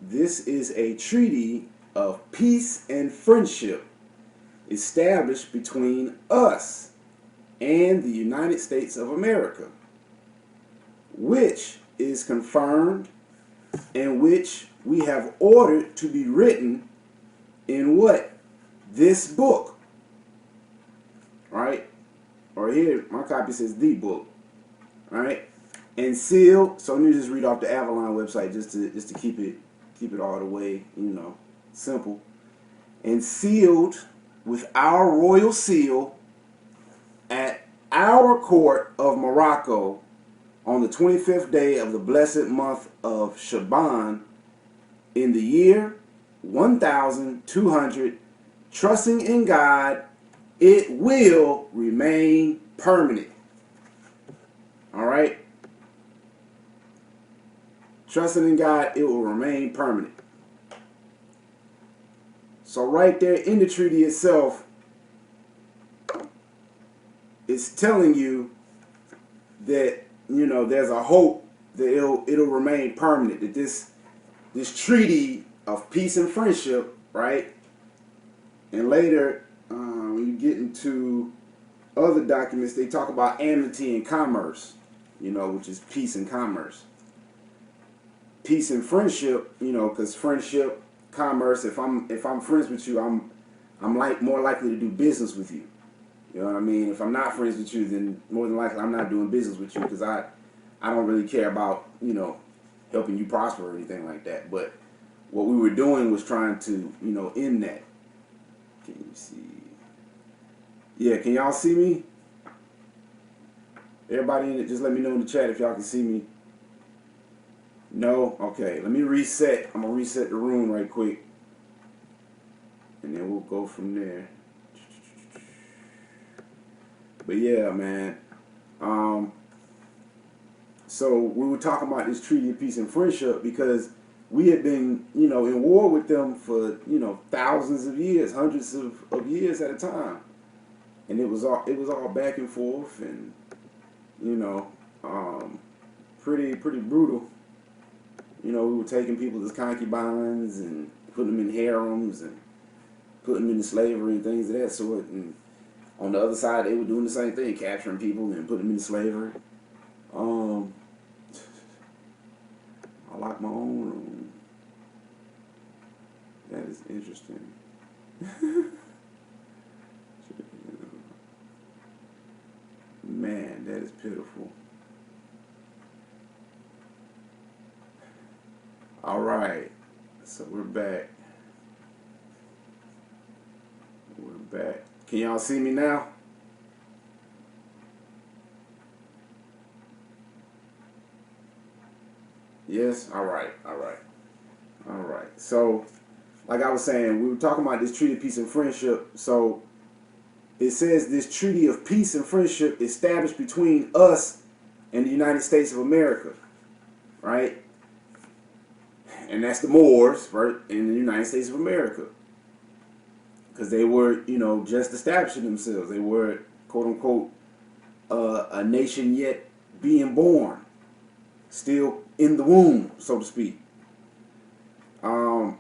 this is a treaty of peace and friendship established between us and the United States of America, which is confirmed and which we have ordered to be written in what? This book. Right? Or here, my copy says the book. Right? And sealed. So let me just read off the Avalon website just to keep it all the way, simple. And sealed with our royal seal at our court of Morocco on the 25th day of the blessed month of Shaban in the year 1200, trusting in God, it will remain permanent. All right? Trusting in God, it will remain permanent. So right there in the treaty itself, it's telling you that, there's a hope that it'll remain permanent, that this treaty of peace and friendship, right? And later, when you get into other documents, they talk about amity and commerce, which is peace and commerce. Peace and friendship, because friendship, commerce, if I'm friends with you, I'm more likely to do business with you. You know what I mean? If I'm not friends with you, then more than likely I'm not doing business with you, because I don't really care about, helping you prosper or anything like that. But what we were doing was trying to, end that. Can you see? Yeah, can y'all see me? Everybody in it, just let me know in the chat if y'all can see me. No? Okay, let me reset. I'm going to reset the room right quick. And then we'll go from there. But yeah, man. So we were talking about this treaty of peace and friendship because we had been, in war with them for, thousands of years, hundreds of years at a time. And it was all back and forth and, pretty brutal. We were taking people as concubines and putting them in harems and putting them into slavery and things of that sort. And on the other side, they were doing the same thing, capturing people and putting them into slavery. I like my own room. That is interesting. Man, that is pitiful. All right, so we're back. We're back. Can y'all see me now? Yes? All right. So, like I was saying, we were talking about this treaty of peace and friendship. So, it says this treaty of peace and friendship established between us and the United States of America, right? And that's the Moors, right, in the United States of America. Because they were, just establishing themselves. They were, quote unquote, a nation yet being born. Still in the womb, so to speak. And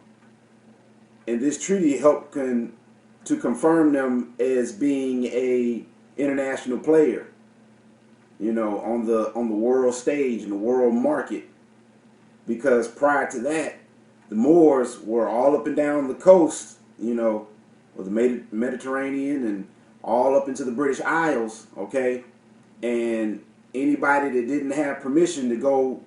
this treaty helped to confirm them as being a international player, on the world stage, in the world market. Because prior to that, the Moors were all up and down the coast, of the Mediterranean and all up into the British Isles, okay? And anybody that didn't have permission to go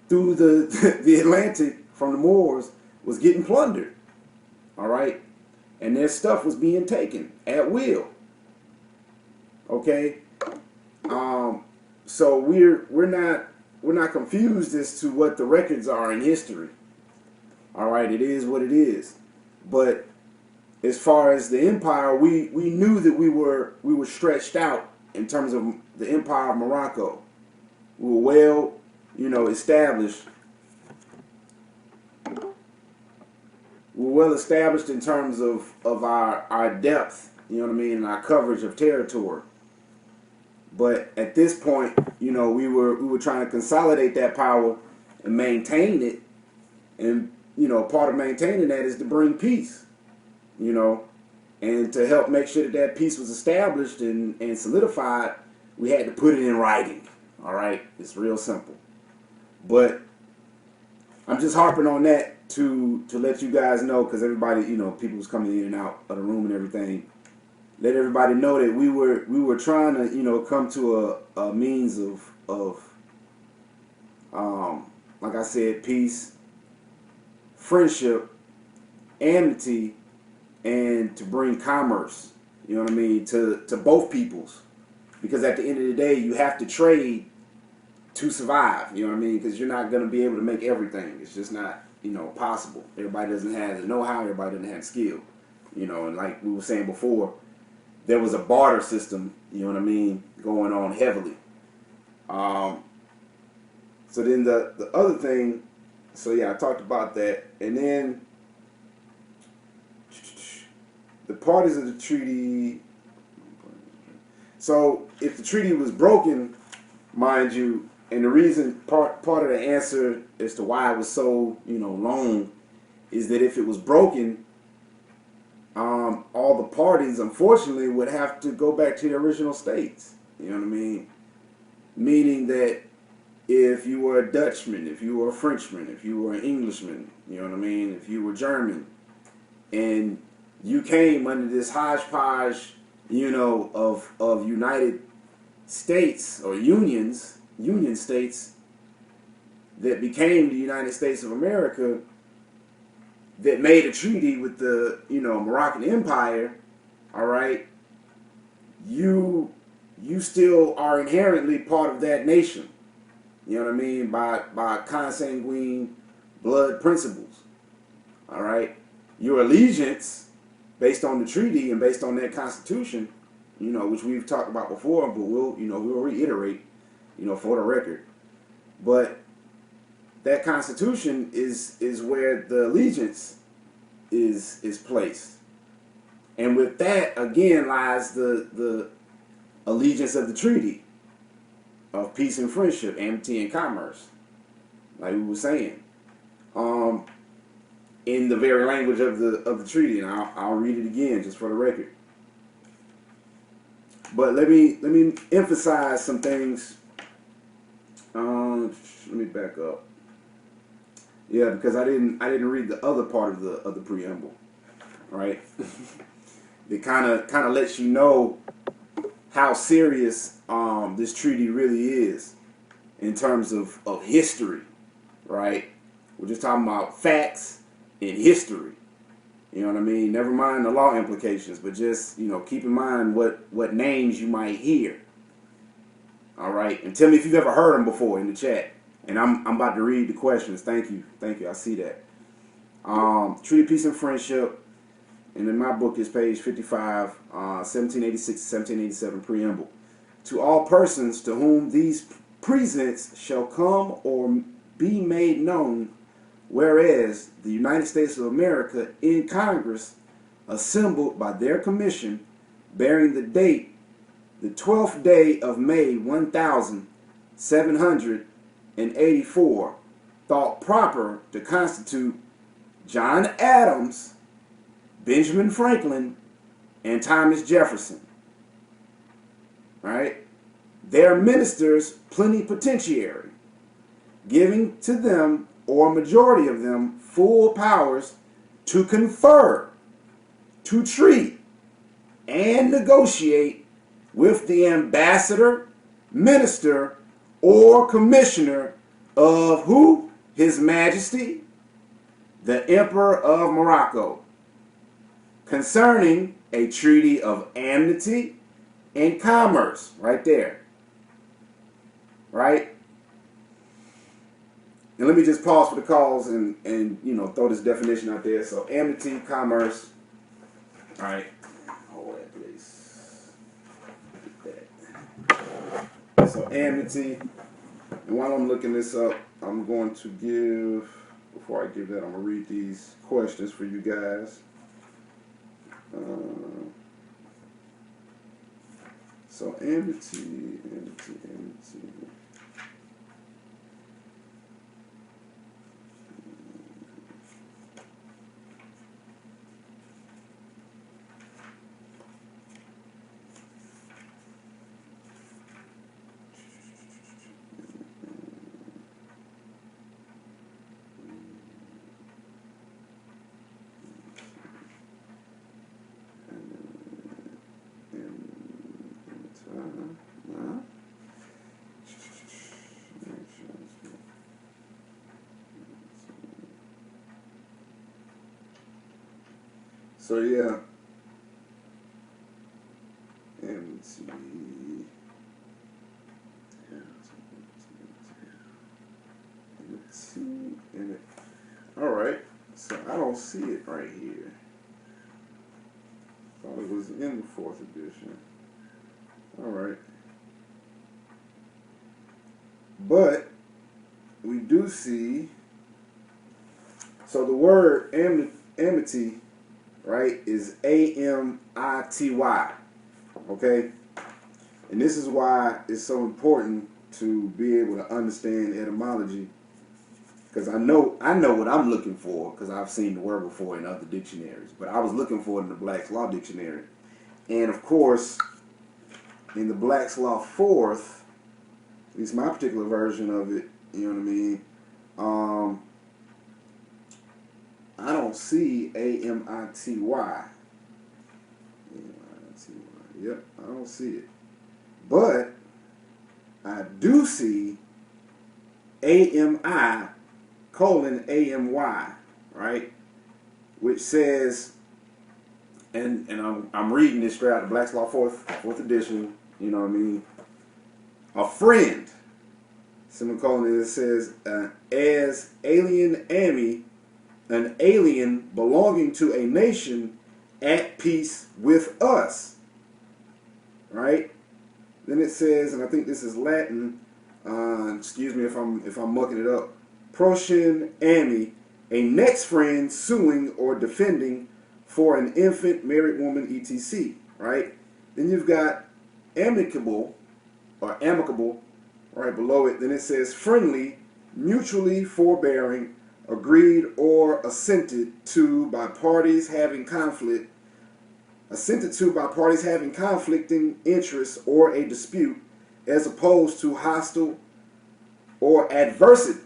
through the Atlantic from the Moors was getting plundered, all right? And their stuff was being taken at will, okay? So we're not confused as to what the records are in history. All right, it is what it is. But as far as the empire, we knew that we were stretched out in terms of the empire of Morocco. We were well, established. We were well established in terms of our depth, and our coverage of territory. But at this point, we were trying to consolidate that power and maintain it, And, part of maintaining that is to bring peace, and to help make sure that that peace was established and solidified, we had to put it in writing. All right? It's real simple. But I'm just harping on that to let you guys know, because everybody, people was coming in and out of the room and everything. Let everybody know that we were trying to, come to a means of like I said, peace, friendship, amity, and to bring commerce, to both peoples. Because at the end of the day, you have to trade to survive, because you're not going to be able to make everything. It's just not, possible. Everybody doesn't have the know-how, everybody doesn't have the skill, and like we were saying before, there was a barter system, going on heavily. So then the other thing, so yeah, I talked about that. And then the parties of the treaty. So if the treaty was broken, mind you, and the reason, part of the answer as to why it was so, long, is that if it was broken, all the parties, unfortunately, would have to go back to the original states. You know what I mean? Meaning that if you were a Dutchman, if you were a Frenchman, if you were an Englishman, if you were German, and you came under this hodgepodge, of United States or union states that became the United States of America, that made a treaty with the, Moroccan Empire, all right, you still are inherently part of that nation. You know what I mean? By consanguine blood principles. All right? Your allegiance, based on the treaty and based on that constitution, which we've talked about before, but we'll reiterate, for the record. But that constitution is where the allegiance is placed. And with that, again, lies the allegiance of the treaty of peace and friendship, amity and commerce, like we were saying, in the very language of the treaty. And I'll read it again just for the record. But let me emphasize some things. Let me back up. Yeah, because I didn't read the other part of the preamble, right? It kind of lets you know how serious this treaty really is in terms of history, right? We're just talking about facts and history. You know what I mean? Never mind the law implications, but just, keep in mind what names you might hear. All right? And tell me if you've ever heard them before in the chat. And I'm about to read the questions. Thank you. I see that. Treaty of Peace and Friendship. And in my book is page 55, 1786 to 1787 preamble. To all persons to whom these presents shall come or be made known, whereas the United States of America in Congress assembled by their commission, bearing the date the 12th day of May 1784, thought proper to constitute John Adams, Benjamin Franklin, and Thomas Jefferson, right, their ministers plenipotentiary, giving to them, or majority of them, full powers to confer, to treat, and negotiate with the ambassador, minister, or commissioner of who? His Majesty, the Emperor of Morocco, concerning a treaty of amity and commerce, right there, right? And let me just pause for the calls and throw this definition out there. So amity, commerce, all right. Hold that, please. Get that. So amity, and while I'm looking this up, I'm going to give, before I give that, I'm going to read these questions for you guys. So amity. So yeah. And let's see. All right. So I don't see it right here. Thought it was in the 4th edition. All right. But we do see. So the word amity, right, is A-M-I-T-Y. Okay? And this is why it's so important to be able to understand etymology, because I know what I'm looking for, because I've seen the word before in other dictionaries, but I was looking for it in the Black's Law Dictionary. And of course, in the Black's Law 4th, at least my particular version of it, you know what I mean, I don't see A-M-I-T-Y. A-M-I-T-Y. Yep, I don't see it. But I do see A-M-I colon A-M-Y, right? Which says, and I'm reading this straight out of Black's Law 4th edition, you know what I mean? A friend, semicolon, it says, as alien ami, an alien belonging to a nation at peace with us, right? Then it says, and I think this is Latin, excuse me if I'm mucking it up, Proshin ami, a next friend suing or defending for an infant, married woman, etc., right? Then you've got amicable, right below it. Then it says friendly, mutually forbearing, agreed or assented to by parties having conflicting interests or a dispute, as opposed to hostile or adversary.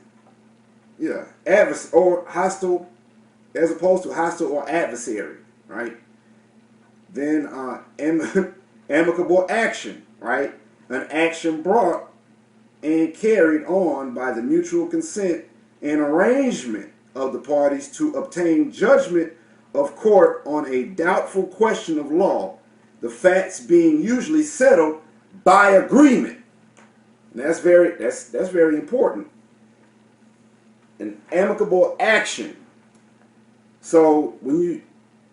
Yeah, hostile, as opposed to hostile or adversary, right? Then amicable action, right? An action brought and carried on by the mutual consent and arrangement of the parties to obtain judgment of court on a doubtful question of law, the facts being usually settled by agreement. And that's very important. An amicable action. So when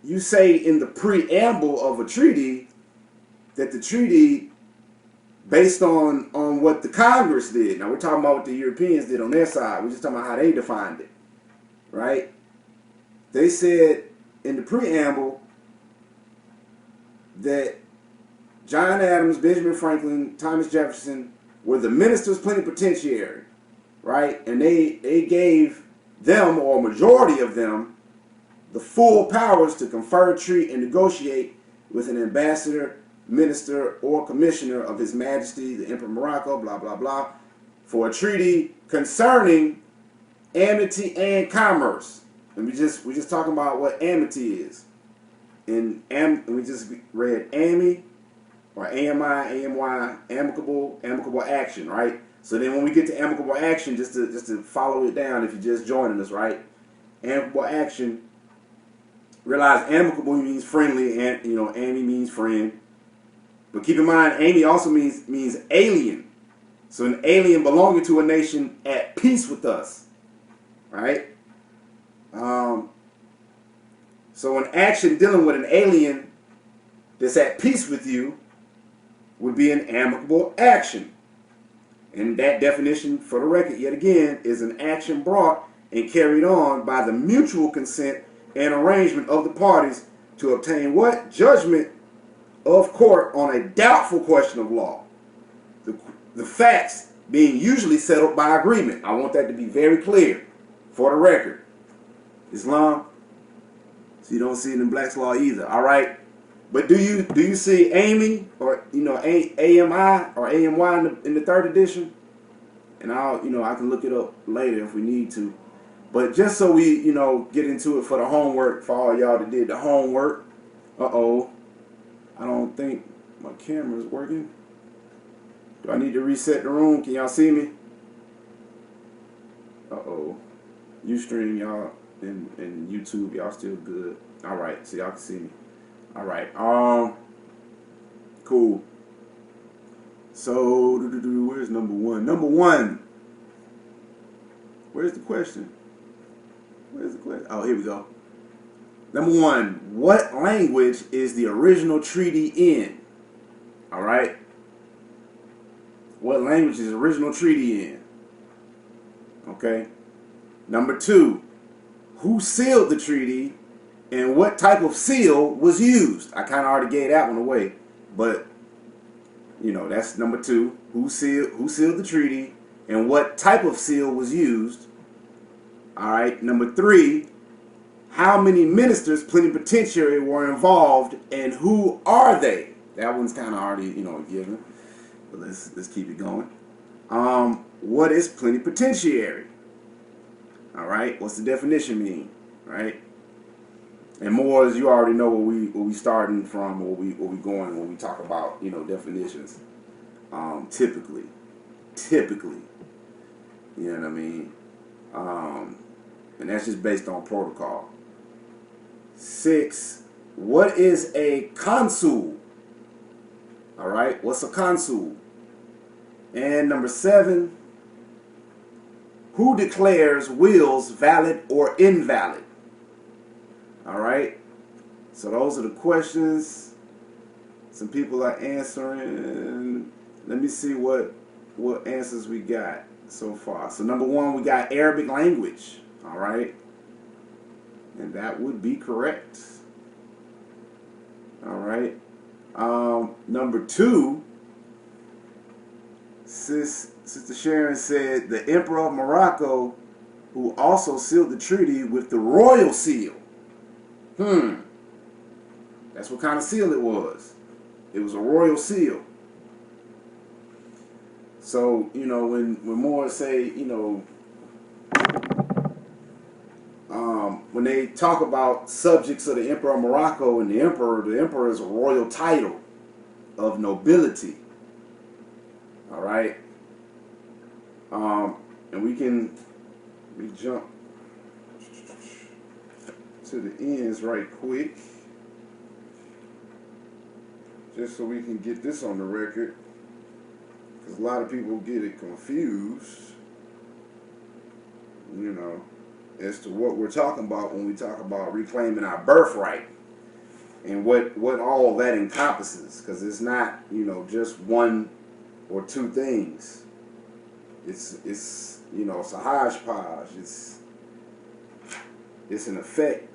you say in the preamble of a treaty that the treaty based on what the Congress did. Now we're talking about what the Europeans did on their side. We're just talking about how they defined it, right? They said in the preamble that John Adams, Benjamin Franklin, Thomas Jefferson were the ministers plenipotentiary, right? And they gave them, or a majority of them, the full powers to confer, treat, and negotiate with an ambassador, minister, or commissioner of His Majesty the Emperor Morocco, blah blah blah, for a treaty concerning amity and commerce. And we just talking about what amity is. And we just read ami, or AMI, AMY, amicable action, right? So then when we get to amicable action, just to follow it down, if you're just joining us, right? Amicable action, realize amicable means friendly, and ami means friend. But keep in mind, ami also means alien. So an alien belonging to a nation at peace with us, right? So an action dealing with an alien that's at peace with you would be an amicable action. And that definition, for the record, yet again, is an action brought and carried on by the mutual consent and arrangement of the parties to obtain what? Judgment of court on a doubtful question of law. The facts being usually settled by agreement. I want that to be very clear for the record. Islam, so you don't see it in Black's Law either. All right. But do you see AMI or AMI or AMY in the 3rd edition? And I can look it up later if we need to. But just so we get into it for the homework, for all y'all that did the homework. I don't think my camera's working. Do I need to reset the room? Can y'all see me? Ustream, y'all in YouTube, y'all still good. All right, so y'all can see me. All right. Cool. So, where's number one? Number one. Where's the question? Where's the question? Oh, here we go. Number one. What language is the original treaty in? All right. What language is the original treaty in? Okay. Number two. Who sealed the treaty, and what type of seal was used? I kind of already gave that one away, but you know, that's number two. Who sealed the treaty, and what type of seal was used? All right. Number three, how many ministers plenipotentiary were involved, and who are they? That one's kind of already, you know, given. But let's keep it going. What is plenipotentiary? All right. What's the definition mean? Right. And more as you already know where we starting from, where we going when we talk about, you know, definitions. Typically, you know what I mean. And that's just based on protocol. 6. What is a consul? All right. What's a consul? And number 7. Who declares wills valid or invalid? All right. So those are the questions. Some people are answering. Let me see what answers we got so far. So number 1, we got Arabic language. All right. And that would be correct. All right. Number 2, Sister Sharon said the Emperor of Morocco, who also sealed the treaty with the royal seal. That's what kind of seal it was. It was a royal seal. So, you know, when more say, you know, when they talk about subjects of the Emperor of Morocco and the emperor is a royal title of nobility. All right. And we jump to the ends right quick, just so we can get this on the record, because a lot of people get it confused, you know, as to what we're talking about when we talk about reclaiming our birthright and what all that encompasses, because it's not, you know, just one or two things. It's you know, it's a hodgepodge. It's an effect.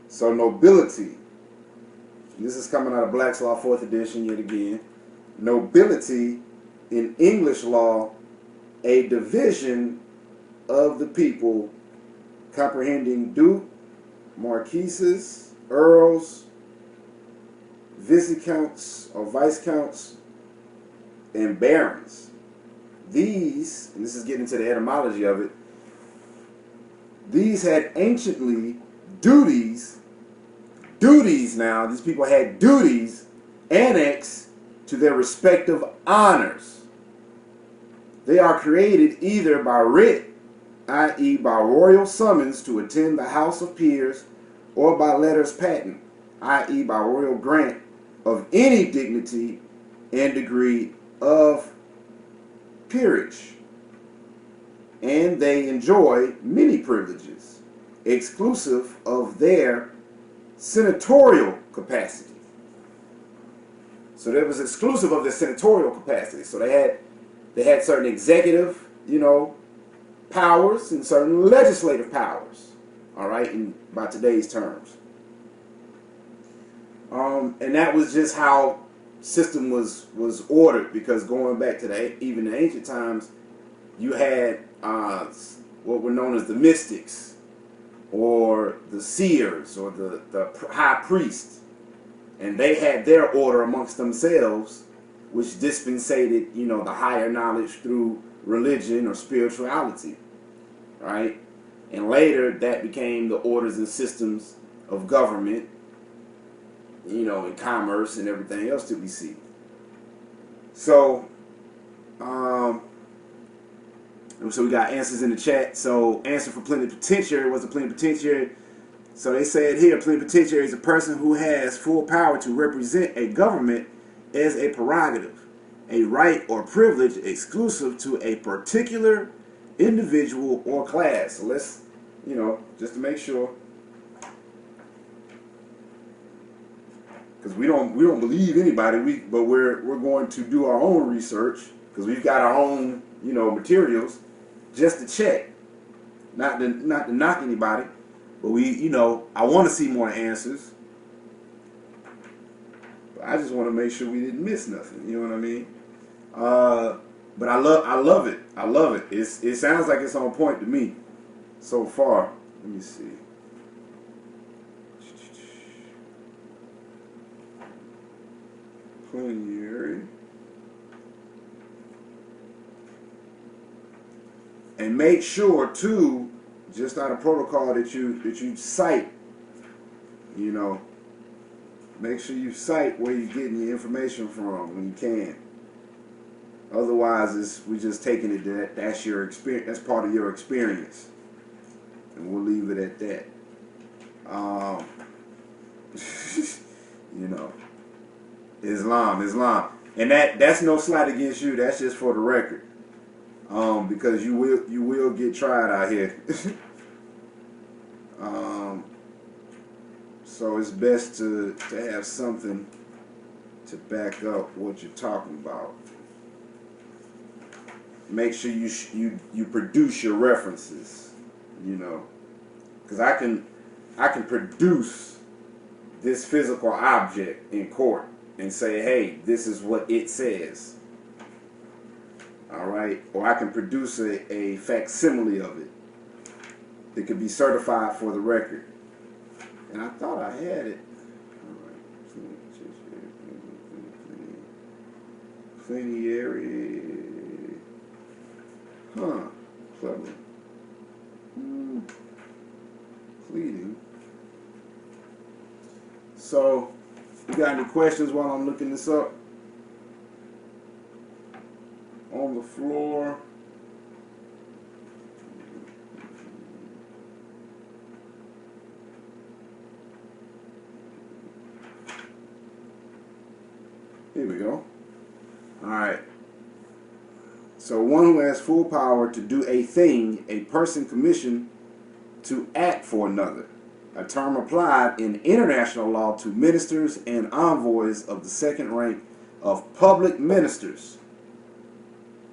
So nobility. This is coming out of Black's Law 4th edition yet again. Nobility in English law, a division of the people comprehending duke, marquises, earls, viscounts or viscounts, and barons. These, and this is getting into the etymology of it, these had anciently duties now, these people had duties annexed to their respective honors. They are created either by writ, i.e. by royal summons to attend the House of Peers, or by letters patent, i.e. by royal grant of any dignity and degree of peerage. And they enjoy many privileges, exclusive of their senatorial capacity. So that was exclusive of their senatorial capacity. So they had certain executive, you know, powers and certain legislative powers. All right, by today's terms. And that was just how system was ordered, because going back to even the ancient times, you had what were known as the mystics, or the seers, or the high priest, and they had their order amongst themselves, which dispensated, you know, the higher knowledge through religion or spirituality, right? And later that became the orders and systems of government, you know, and commerce and everything else that we see. So So we got answers in the chat. So answer for plenipotentiary was a plenipotentiary. So they said here, plenipotentiary is a person who has full power to represent a government as a prerogative, a right or privilege exclusive to a particular individual or class. So let's, just to make sure, because we don't believe anybody, but we're going to do our own research because we've got our own materials just to check, not to knock anybody, but I want to see more answers. But I just want to make sure we didn't miss nothing. You know what I mean? But I love it. I love it. It sounds like it's on point to me so far. Let me see. Plenary. And make sure too, just out of protocol, that you cite. Make sure you cite where you're getting your information from when you can. Otherwise, we just taking it that's your experience. That's part of your experience, and we'll leave it at that. Islam, and that's no slight against you. That's just for the record, because you will get tried out here. So it's best to have something to back up what you're talking about. Make sure you produce your references, because I can produce this physical object in court and say, hey, this is what it says. All right, or I can produce a facsimile of it. It could be certified for the record. And I thought I had it. All right, plenary. Huh, clever. Pleading. So, you got any questions while I'm looking this up? On the floor. Here we go. All right. So one who has full power to do a thing, a person commissioned to act for another. A term applied in international law to ministers and envoys of the second rank of public ministers.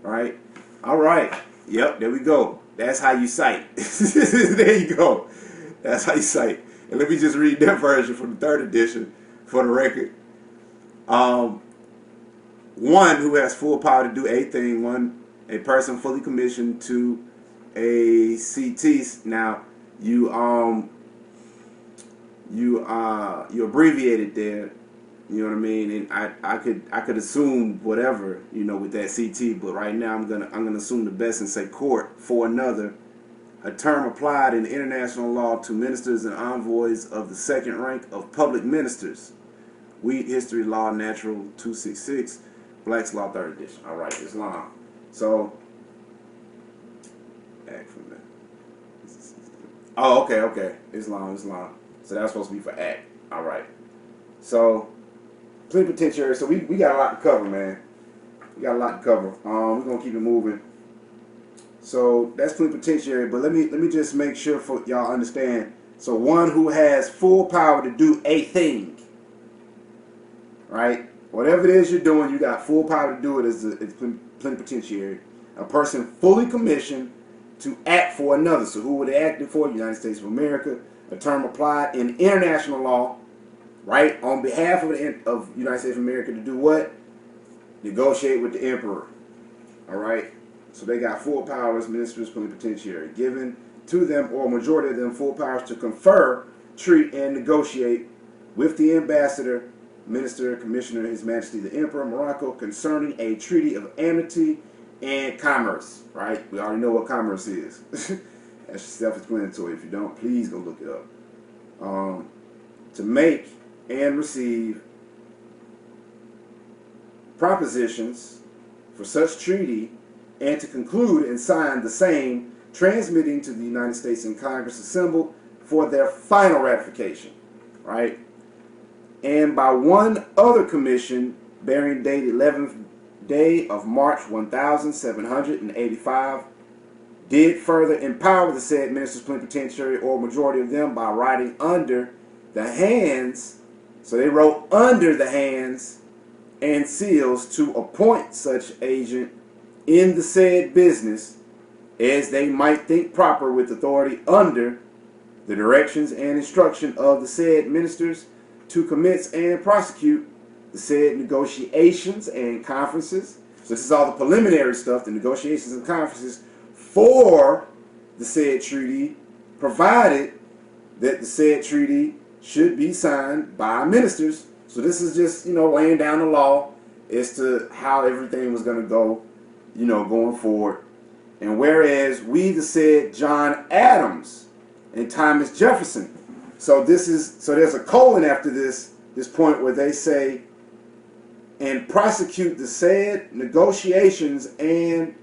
Right? All right. Yep, there we go. That's how you cite. There you go. That's how you cite. And let me just read that version from the 3rd edition for the record. One who has full power to do a thing, a person fully commissioned to a CT. Now you abbreviated there, you know what I mean, and I could assume whatever, with that CT, but right now I'm gonna assume the best and say court for another. A term applied in international law to ministers and envoys of the second rank of public ministers. Wheat History Law Natural 266, Black's Law 3rd edition. All right, Islam. So, act from that. Oh, okay. Islam. So that's supposed to be for act. All right. So, plenipotentiary. So we got a lot to cover, man. We got a lot to cover. We're gonna keep it moving. So that's plenipotentiary. But let me just make sure for y'all understand. So one who has full power to do a thing. Right? Whatever it is you're doing, you got full power to do it. It's plenipotentiary. A person fully commissioned to act for another. So who were they acting for? United States of America. A term applied in international law, right, on behalf of the United States of America to do what? Negotiate with the emperor. All right? So they got full powers, ministers, plenipotentiary, given to them, or majority of them, full powers to confer, treat, and negotiate with the ambassador, minister, commissioner, His Majesty the Emperor, Morocco, concerning a treaty of amity and commerce, right? We already know what commerce is. That's self-explanatory. If you don't, please go look it up. To make and receive propositions for such treaty and to conclude and sign the same, transmitting to the United States and Congress assembled for their final ratification, right? And by one other commission bearing date 11th day of March 1785, did further empower the said ministers plenipotentiary or majority of them by writing under the hands, so they wrote under the hands and seals to appoint such agent in the said business as they might think proper with authority under the directions and instruction of the said ministers to commence and prosecute the said negotiations and conferences. So this is all the preliminary stuff, the negotiations and conferences for the said treaty, provided that the said treaty should be signed by ministers. So this is just, laying down the law as to how everything was going to go, going forward. And whereas we the said John Adams and Thomas Jefferson. So there's a colon after this point where they say, and prosecute the said negotiations and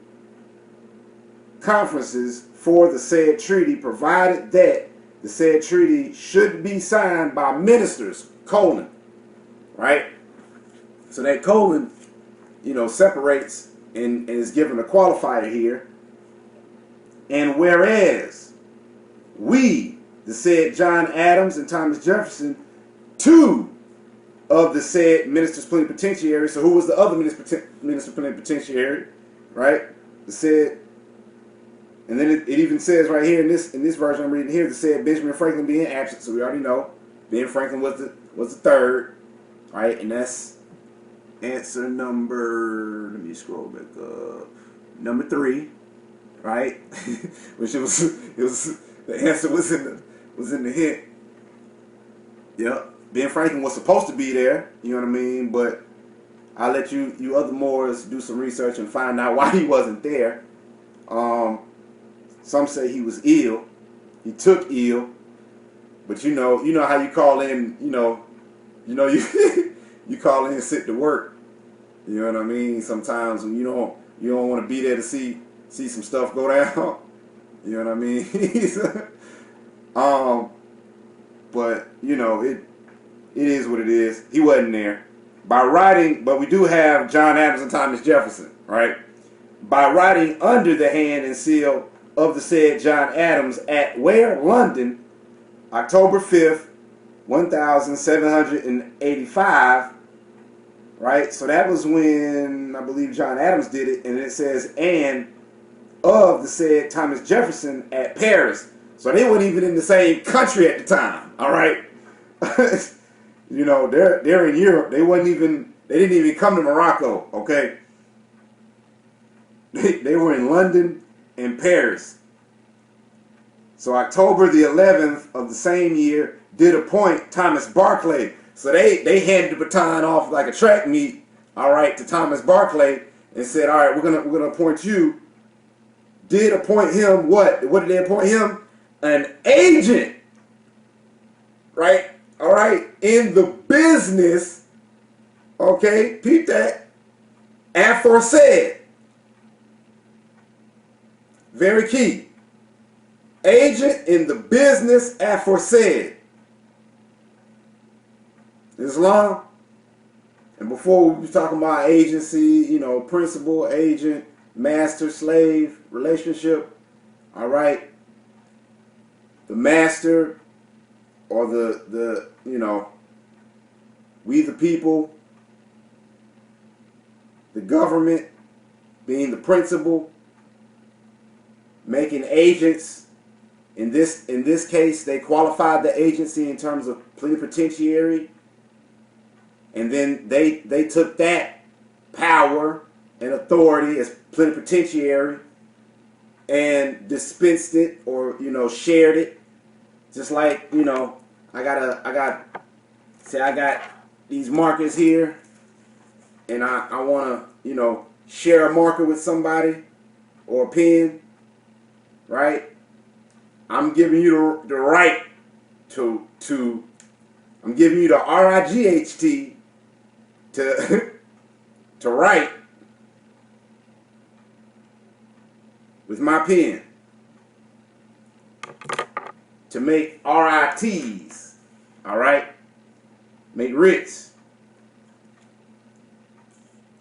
conferences for the said treaty, provided that the said treaty should be signed by ministers, colon, right? So that colon, separates and is given a qualifier here. And whereas we, the said John Adams and Thomas Jefferson, two of the said ministers plenipotentiary. So who was the other minister plenipotentiary, right? The said, and then it even says right here in this version I'm reading here, the said Benjamin Franklin being absent. So we already know Ben Franklin was the third, right? And that's answer number. Let me scroll back up. Number 3, right? Which it was the answer was in the hint. Yep. Ben Franklin was supposed to be there, you know what I mean? But I'll let you other Moors do some research and find out why he wasn't there. Some say he was ill. He took ill. But you know how you call in, you call in sick to work. You know what I mean? Sometimes when you don't want to be there to see some stuff go down. You know what I mean? But it is what it is. He wasn't there. By writing, but we do have John Adams and Thomas Jefferson, right? By writing under the hand and seal of the said John Adams at where? London, October 5th, 1785, right? So that was when I believe John Adams did it, and it says, and of the said Thomas Jefferson at Paris. So they weren't even in the same country at the time, all right? They're in Europe. They didn't even come to Morocco, okay? They were in London and Paris. So October the 11th of the same year did appoint Thomas Barclay. So they handed the baton off like a track meet, all right, to Thomas Barclay and said, all right, we're gonna appoint you. Did appoint him what? What did they appoint him? An agent, right? All right, in the business, okay, peep that, aforesaid. Very key. Agent in the business aforesaid. Islam. And before we were talking about agency, principal, agent, master, slave relationship. All right. The master, or the we the people, the government being the principal, making agents. In this case, they qualified the agency in terms of plenipotentiary, and then they took that power and authority as plenipotentiary and dispensed it, or shared it. Just like I got these markers here, and I want to share a marker with somebody or a pen, right? I'm giving you the right to I'm giving you the RIGHT to write, with my pen to make RITs, all right, make writs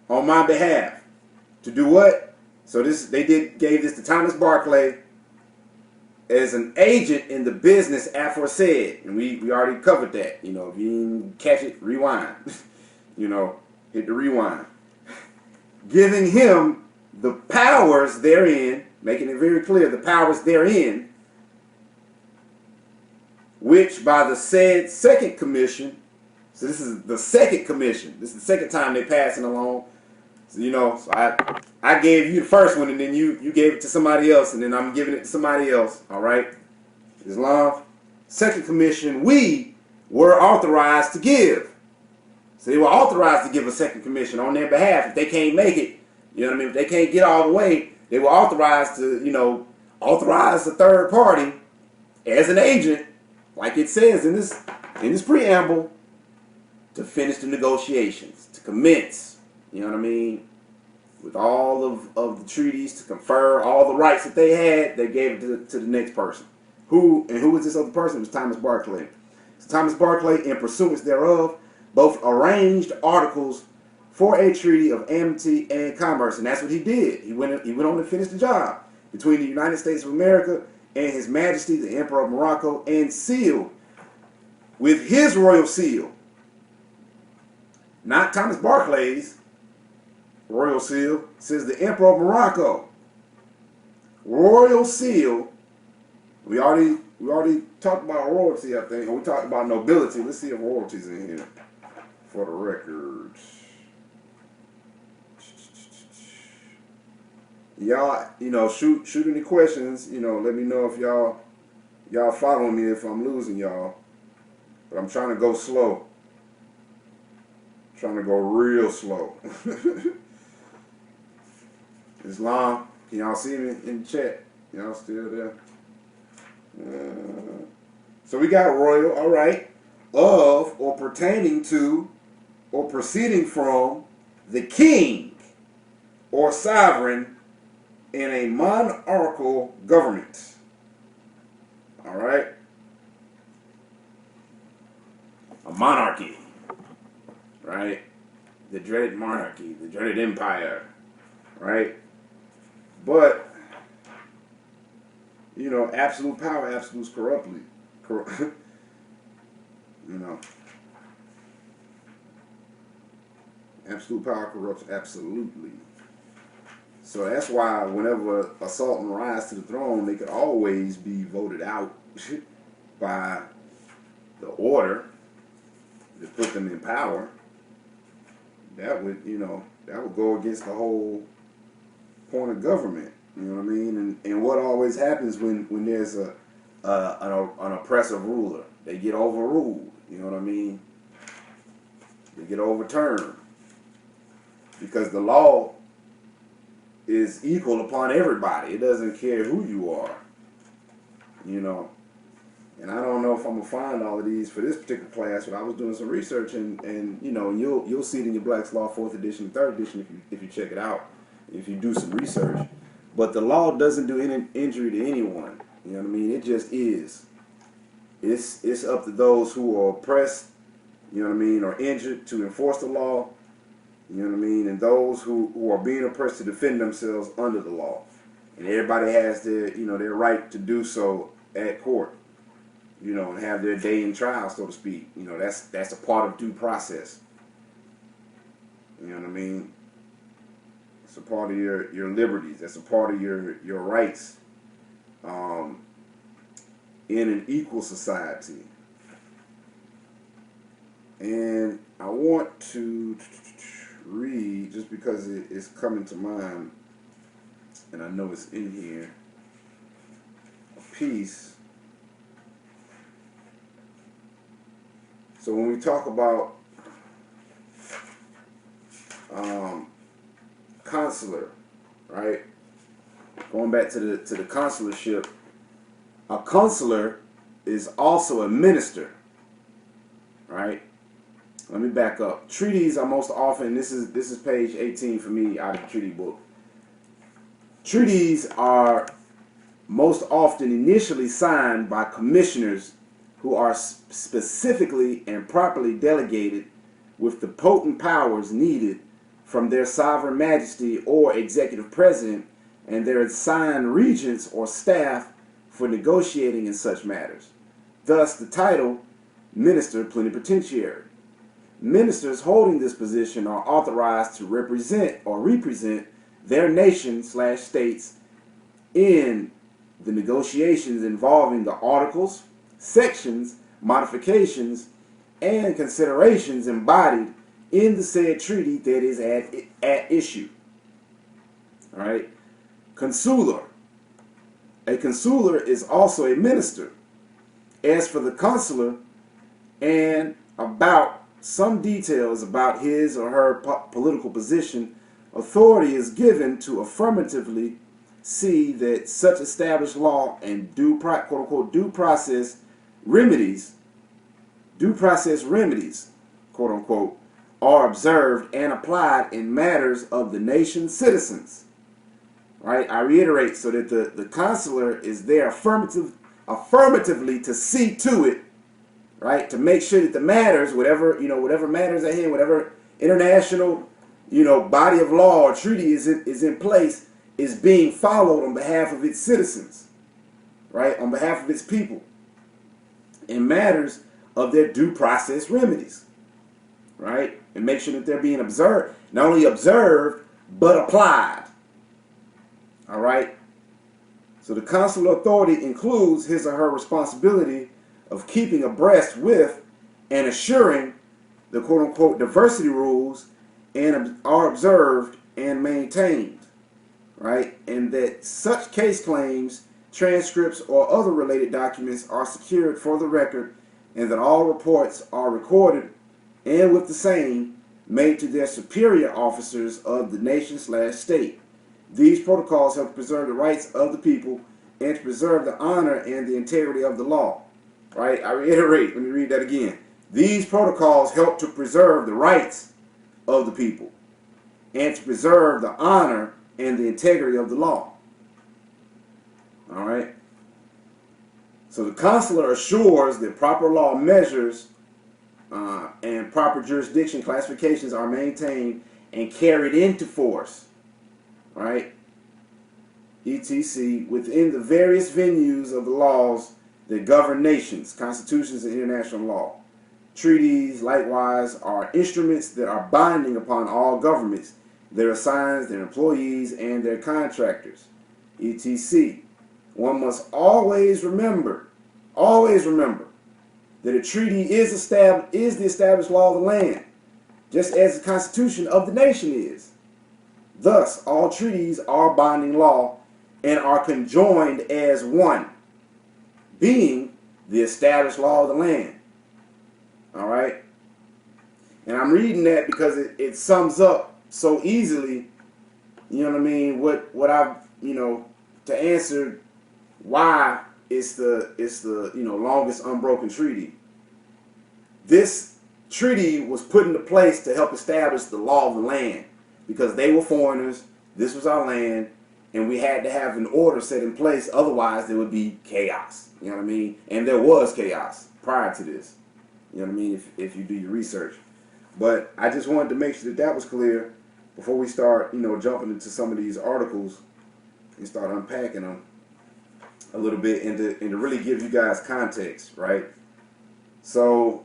on my behalf. To do what? So gave this to Thomas Barclay as an agent in the business aforesaid, and we already covered that. You know, if you didn't catch it, rewind. You know, hit the rewind. Giving him the powers therein, making it very clear the powers therein, which by the said second commission. So this is the second commission. This is the second time they're passing along. So, you know, so I gave you the first one, and then you gave it to somebody else, and then I'm giving it to somebody else. All right, Islam. Second commission, we were authorized to give. So they were authorized to give a second commission on their behalf if they can't make it. You know what I mean? If they can't get all the way, they were authorized to, you know, authorize a third party as an agent, like it says in this preamble, to finish the negotiations, to commence. You know what I mean? With all of the treaties, to confer all the rights that they had, they gave it to the next person. Who was this other person? It was Thomas Barclay. So Thomas Barclay, in pursuance thereof, both arranged articles for a treaty of amity and commerce, and that's what he did. He went on to finish the job between the United States of America and His Majesty the Emperor of Morocco, and sealed with his royal seal, not Thomas Barclay's royal seal. Says the Emperor of Morocco. Royal seal. We already talked about royalty, I think. Or we talked about nobility. Let's see if royalty's in here for the record. Y'all, you know, shoot any questions. You know, let me know if y'all following me, if I'm losing y'all. But I'm trying to go slow. Trying to go real slow. Islam, can y'all see me in the chat? Y'all still there? So we got royal, all right, of or pertaining to or proceeding from the king or sovereign in a monarchical government. All right? A monarchy, right? The dreaded monarchy, the dreaded empire, right? But, you know, absolute power absolutes corruptly. You know. Absolute power corrupts absolutely. So that's why whenever a sultan rises to the throne, they could always be voted out by the order to put them in power. That would, you know, that would go against the whole point of government. You know what I mean? And what always happens when there's an oppressive ruler? They get overruled. You know what I mean? They get overturned. Because the law is equal upon everybody. It doesn't care who you are. You know. And I don't know if I'm gonna find all of these for this particular class, but I was doing some research, and you know, you'll see it in your Black's Law 4th edition and 3rd edition if you check it out, if you do some research. But the law doesn't do any injury to anyone. You know what I mean? It just is. It's up to those who are oppressed, you know what I mean, or injured to enforce the law. You know what I mean? And those who are being oppressed to defend themselves under the law. And everybody has their, you know, their right to do so at court. You know, and have their day in trial, so to speak. You know, that's a part of due process. You know what I mean? It's a part of your liberties. That's a part of your rights in an equal society. And I want to read, just because it's coming to mind, and I know it's in here, a piece. So when we talk about consular, right? Going back to the consularship, a consular is also a minister, right? Let me back up. Treaties are most often, this is page 18 for me out of the treaty book. Treaties are most often initially signed by commissioners who are specifically and properly delegated with the potent powers needed from their sovereign majesty or executive president and their assigned regents or staff for negotiating in such matters. Thus, the title Minister Plenipotentiary. Ministers holding this position are authorized to represent their nation/states in the negotiations involving the articles, sections, modifications, and considerations embodied in the said treaty that is at issue. All right. Consular. A consular is also a minister. As for the consular, and about some details about his or her political position, authority is given to affirmatively see that such established law and quote unquote due process remedies, quote unquote, are observed and applied in matters of the nation's citizens. Right? I reiterate, so that the consular is there affirmatively to see to it, right, to make sure that the matters, whatever matters at hand, whatever international, body of law or treaty is in place, is being followed on behalf of its citizens, right, on behalf of its people, in matters of their due process remedies, right, and make sure that they're being observed, not only observed, but applied. All right. So the consular authority includes his or her responsibility of keeping abreast with and assuring the quote-unquote diversity rules and are observed and maintained, right? And that such case claims, transcripts, or other related documents are secured for the record, and that all reports are recorded and with the same made to their superior officers of the nation/state. These protocols help preserve the rights of the people and to preserve the honor and the integrity of the law. Right? I reiterate, let me read that again. These protocols help to preserve the rights of the people and to preserve the honor and the integrity of the law. All right? So the consular assures that proper law measures and proper jurisdiction classifications are maintained and carried into force, right, etc., within the various venues of the laws that govern nations, constitutions, and international law. Treaties, likewise, are instruments that are binding upon all governments, their assigns, their employees, and their contractors, etc. One must always remember that a treaty is the established law of the land, just as the Constitution of the nation is. Thus, all treaties are binding law and are conjoined as one, being the established law of the land. All right? And I'm reading that because it sums up so easily, what I've, to answer why it's the longest unbroken treaty. This treaty was put into place to help establish the law of the land, because they were foreigners, this was our land, and we had to have an order set in place, otherwise there would be chaos. You know what I mean? And there was chaos prior to this. You know what I mean? If you do your research. But I just wanted to make sure that was clear before we start, jumping into some of these articles and start unpacking them a little bit, and to really give you guys context, right? So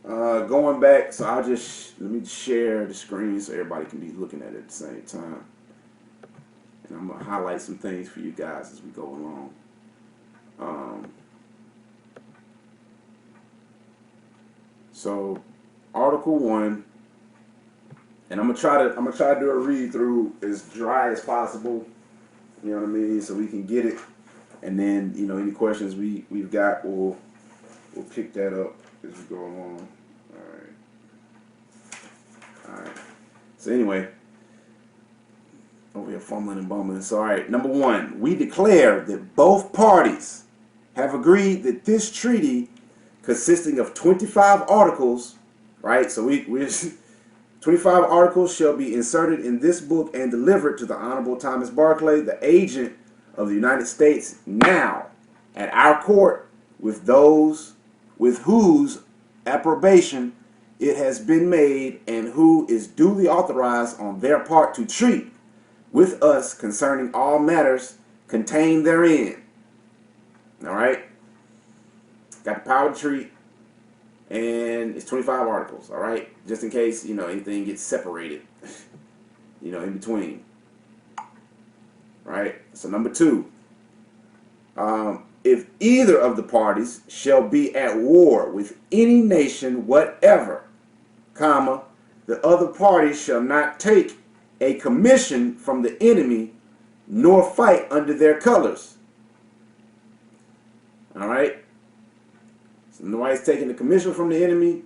going back, so let me share the screen so everybody can be looking at it at the same time. And I'm going to highlight some things for you guys as we go along. So Article 1, and I'm gonna try to do a read through as dry as possible. You know what I mean? So we can get it, and then any questions we've got, we'll pick that up as we go along. All right. So anyway, over here fumbling and bumbling. So all right, number 1, we declare that both parties have agreed that this treaty, consisting of 25 articles, right? So we're 25 articles shall be inserted in this book and delivered to the Honorable Thomas Barclay, the agent of the United States, now at our court, with whose approbation it has been made, and who is duly authorized on their part to treat with us concerning all matters contained therein. All right? Got the power to treat, and it's 25 articles, all right? Just in case, anything gets separated, in between. Right? So number 2, if either of the parties shall be at war with any nation whatever, comma, the other party shall not take a commission from the enemy nor fight under their colors. All right? So nobody's taking the commission from the enemy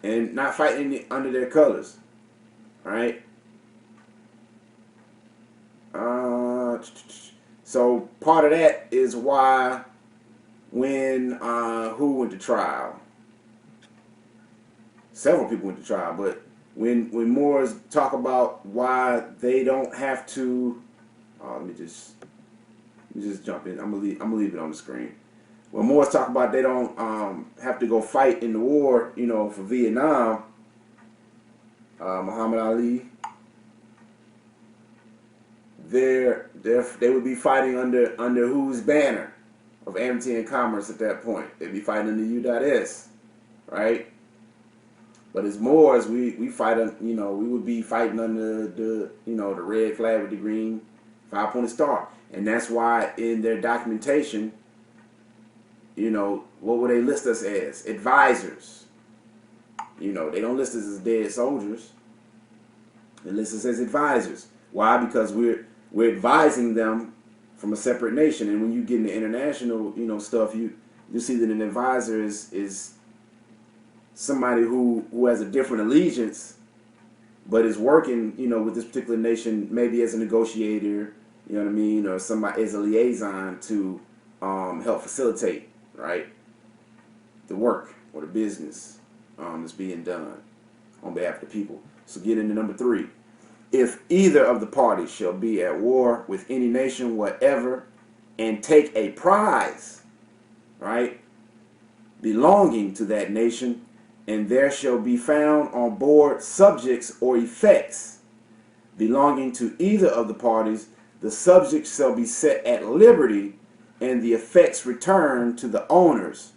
and not fighting under their colors. All right? So part of that is why when who went to trial? Several people went to trial, but when Moors talk about why they don't have to, let me just jump in. I'm gonna leave it on the screen. When Moors talk about they don't have to go fight in the war, for Vietnam, Muhammad Ali, they would be fighting under whose banner of amity and commerce at that point? They'd be fighting under U.S, right? But as Moors, we fight, we would be fighting under the red flag with the green 5-pointed star, and that's why in their documentation, what would they list us as? Advisors. They don't list us as dead soldiers. They list us as advisors. Why? Because we're advising them from a separate nation. And when you get into international, stuff, you see that an advisor is somebody who has a different allegiance, but is working, with this particular nation, maybe as a negotiator, you know what I mean, or somebody as a liaison to help facilitate, right, the work or the business that's being done on behalf of the people. So get into number 3. If either of the parties shall be at war with any nation whatever, and take a prize, right, belonging to that nation, and there shall be found on board subjects or effects belonging to either of the parties, the subjects shall be set at liberty, and the effects returned to the owners.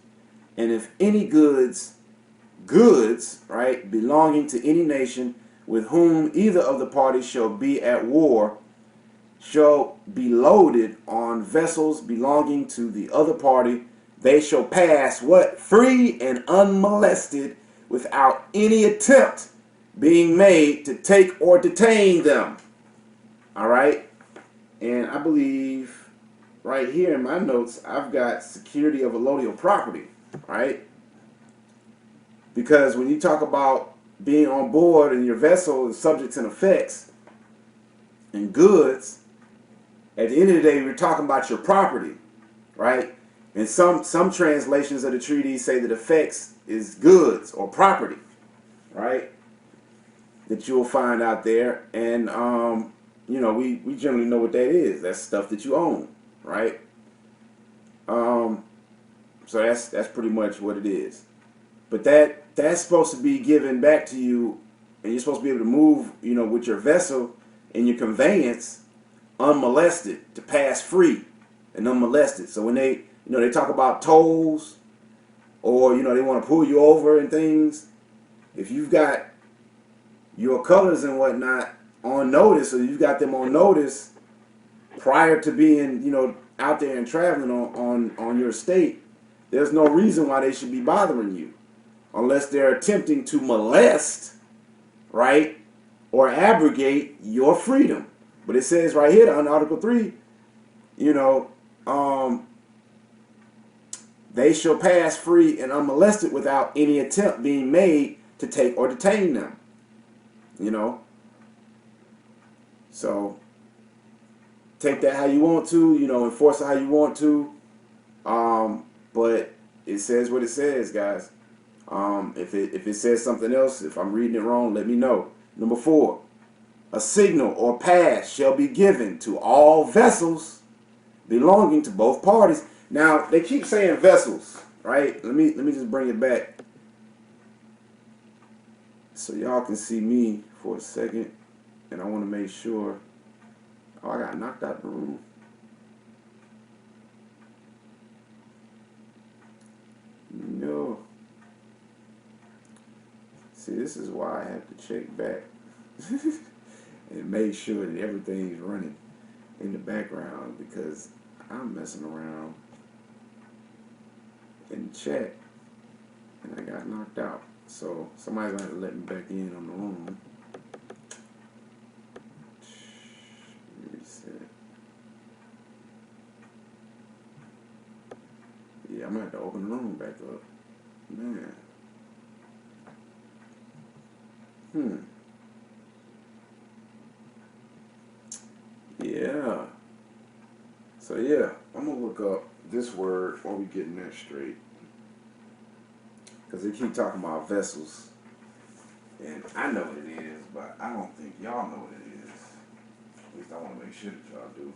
And if any goods, right, belonging to any nation with whom either of the parties shall be at war, shall be loaded on vessels belonging to the other party, they shall pass what? Free and unmolested, without any attempt being made to take or detain them. All right? And I believe right here in my notes, I've got security of allodial property, right? Because when you talk about being on board and your vessel is subjects and effects and goods, at the end of the day, we're talking about your property, right? And some translations of the treaty say that effects is goods or property, right? That you'll find out there. And, we generally know what that is. That's stuff that you own, right? So that's pretty much what it is. But that's supposed to be given back to you, and you're supposed to be able to move, with your vessel and your conveyance unmolested, to pass free and unmolested. So when they talk about tolls, or they want to pull you over and things, if you've got your colors and whatnot on notice, or you've got them on notice prior to being out there and traveling on your estate, there's no reason why they should be bothering you, unless they're attempting to molest, right, or abrogate your freedom. But it says right here on Article 3, they shall pass free and unmolested without any attempt being made to take or detain them. So take that how you want to, enforce it how you want to. But it says what it says, guys. If it says something else, if I'm reading it wrong, let me know. Number 4, a signal or pass shall be given to all vessels belonging to both parties. Now they keep saying vessels, right? Let me just bring it back so y'all can see me for a second, and I want to make sure. Oh, I got knocked out of the room. No. See, this is why I have to check back and make sure that everything's running in the background, because I'm messing around in the chat and I got knocked out. So somebody's gonna have to let me back in on the room. Reset. Yeah, I'm gonna have to open the room back up. Man. Yeah. So yeah, I'm gonna look up this word while we getting that straight, because they keep talking about vessels, and I know what it is, but I don't think y'all know what it is. At least I want to make sure that y'all do.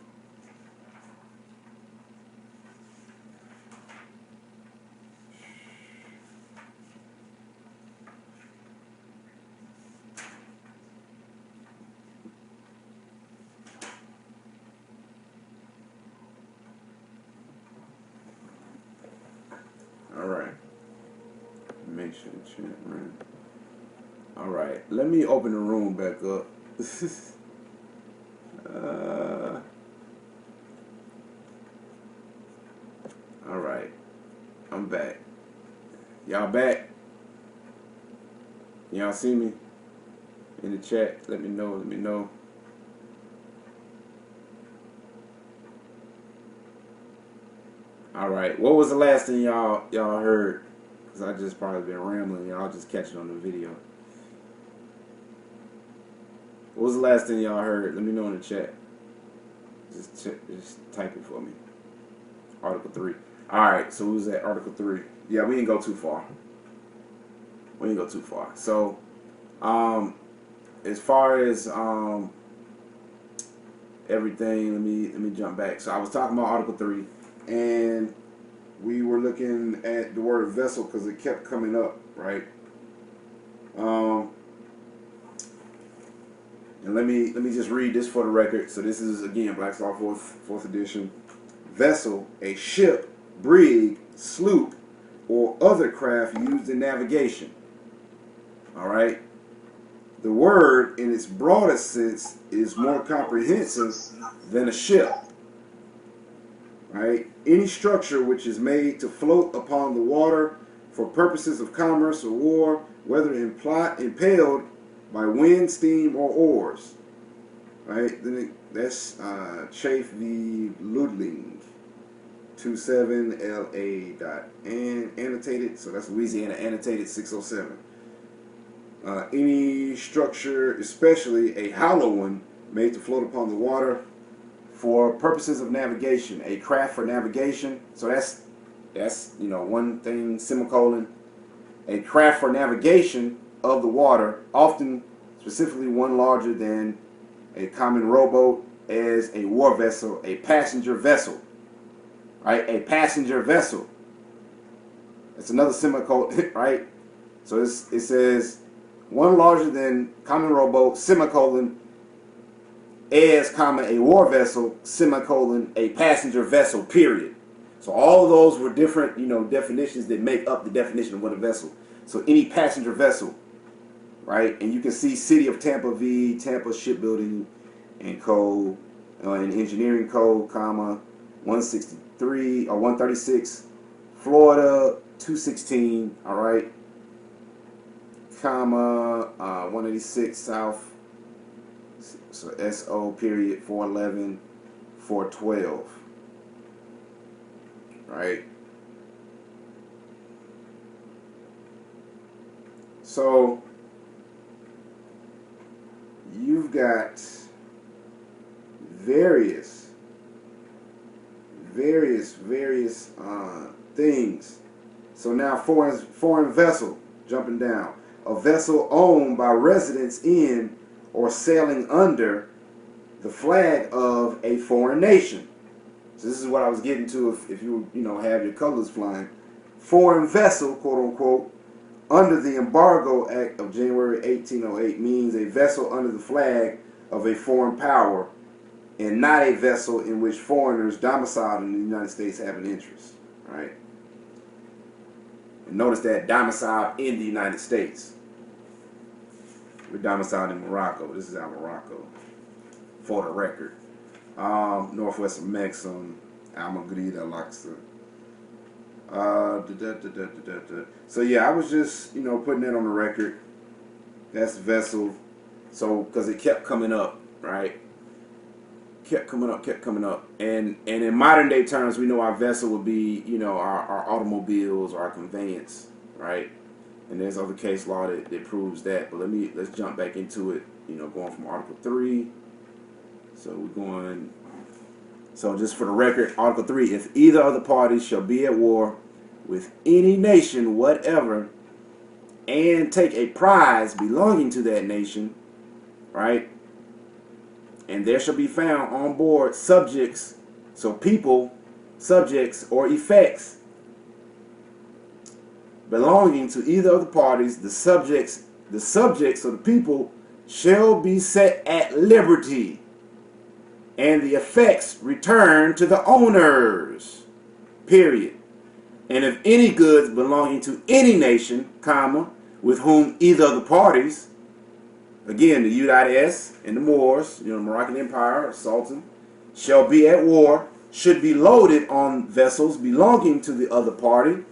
All right. Make sure the chat run. All right. Let me open the room back up. All right. I'm back. Y'all back? Y'all see me in the chat? Let me know. Let me know. All right. What was the last thing y'all heard? Because I just probably been rambling. Y'all just catch it on the video. What was the last thing y'all heard? Let me know in the chat. Just type it for me. Article 3. All right. So who's at Article 3? Yeah, we didn't go too far. We didn't go too far. So, as far as everything, let me jump back. So I was talking about Article 3, and we were looking at the word vessel because it kept coming up, right? And let me just read this for the record. So this is again Black's Law fourth edition. Vessel, a ship, brig, sloop, or other craft used in navigation. All right. The word, in its broadest sense, is more comprehensive than a ship. Right? Any structure which is made to float upon the water for purposes of commerce or war, whether impelled by wind, steam, or oars. Right? Then that's Chafe v. Ludling, 27 LA dot annotated. So that's Louisiana annotated 607. Any structure, especially a hollow one, made to float upon the water for purposes of navigation, a craft for navigation. So that's one thing, semicolon, a craft for navigation of the water, often specifically one larger than a common rowboat, as a war vessel, a passenger vessel, right? A passenger vessel. That's another semicolon, right? So it says one larger than common rowboat, semicolon, as, comma, a war vessel, semicolon, a passenger vessel, period. So all of those were different, definitions that make up the definition of what a vessel. So any passenger vessel, right? And you can see City of Tampa v. Tampa Shipbuilding and Code, and Engineering Code, comma, 163 or 136, Florida 216, all right, comma, 186 South, so SO period 411 412, right? So you've got various things. So now foreign vessel, jumping down. A vessel owned by residents in or sailing under the flag of a foreign nation. So this is what I was getting to if you have your colors flying. Foreign vessel, quote unquote, under the Embargo Act of January 1808 means a vessel under the flag of a foreign power and not a vessel in which foreigners domiciled in the United States have an interest, right? And notice that domiciled in the United States. We're domiciled in Morocco. This is our Morocco, for the record. Northwest Amexem, Almagrida, Laksa. So yeah, I was just putting that on the record. That's the vessel. So because it kept coming up, right? Kept coming up, and in modern day terms, we know our vessel would be our automobiles or our conveyance, right? And there's other case law that proves that. But let's jump back into it. Going from Article 3. So we're going. So just for the record, Article 3: if either of the parties shall be at war with any nation whatever, and take a prize belonging to that nation, right? And there shall be found on board subjects, so people, subjects, or effects belonging to either of the parties, the subjects of the people shall be set at liberty, and the effects returned to the owners, period. And if any goods belonging to any nation, comma, with whom either of the parties, again, the UIS and the Moors, the Moroccan Empire, Sultan, shall be at war, should be loaded on vessels belonging to the other party,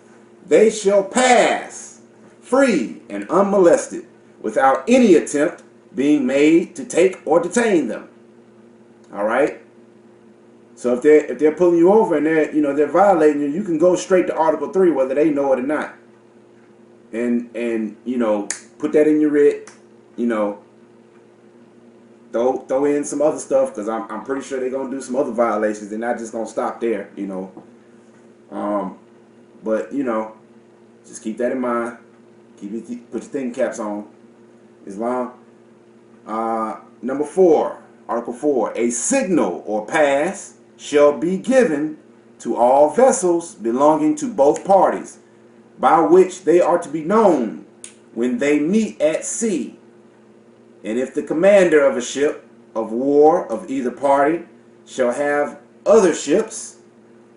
they shall pass free and unmolested, without any attempt being made to take or detain them. All right. So if they're pulling you over and they're violating you, you can go straight to Article 3, whether they know it or not, and put that in your writ. Throw in some other stuff, because I'm pretty sure they're gonna do some other violations. They're not just gonna stop there, But just keep that in mind. Put your thinking caps on. Islam. Number 4, Article 4: a signal or pass shall be given to all vessels belonging to both parties, by which they are to be known when they meet at sea. And if the commander of a ship of war of either party shall have other ships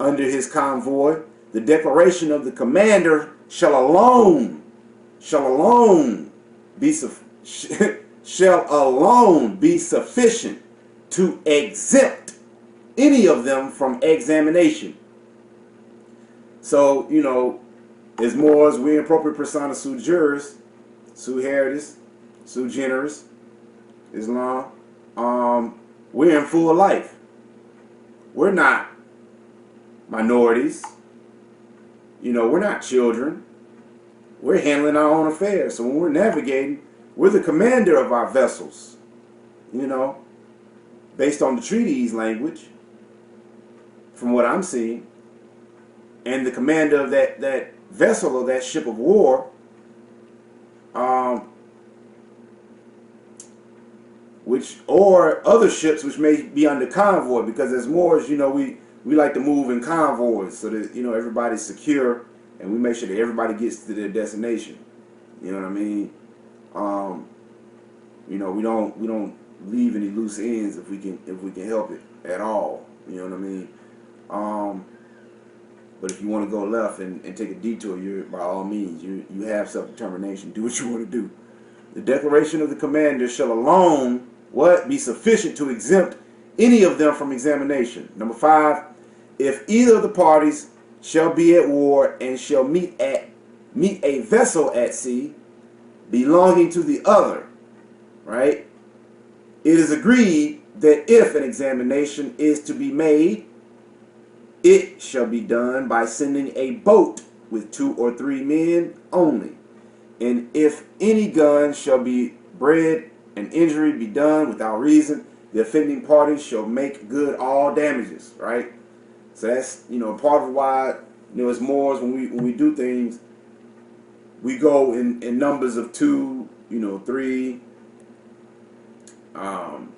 under his convoy, the declaration of the commander shall alone be sufficient to exempt any of them from examination. So, as Moors, we in propria persona sui juris, sui heritis, sui generis, Islam, we're in full life. We're not minorities. We're not children. We're handling our own affairs. So when we're navigating, we're the commander of our vessels. Based on the treaties language, from what I'm seeing, and the commander of that vessel or that ship of war, or other ships which may be under convoy, because as Moors, we like to move in convoys so that everybody's secure, and we make sure that everybody gets to their destination. You know what I mean? We don't leave any loose ends if we can help it at all. You know what I mean? But if you want to go left and take a detour, by all means, you have self-determination. Do what you want to do. The declaration of the commander shall alone be sufficient to exempt any of them from examination. Number 5, if either of the parties shall be at war and shall meet a vessel at sea belonging to the other, right? It is agreed that if an examination is to be made, it shall be done by sending a boat with 2 or 3 men only. And if any gun shall be bred and injury be done without reason, the offending party shall make good all damages, right? So that's, part of why, as Moors, when we do things, we go in numbers of 2, 3, um,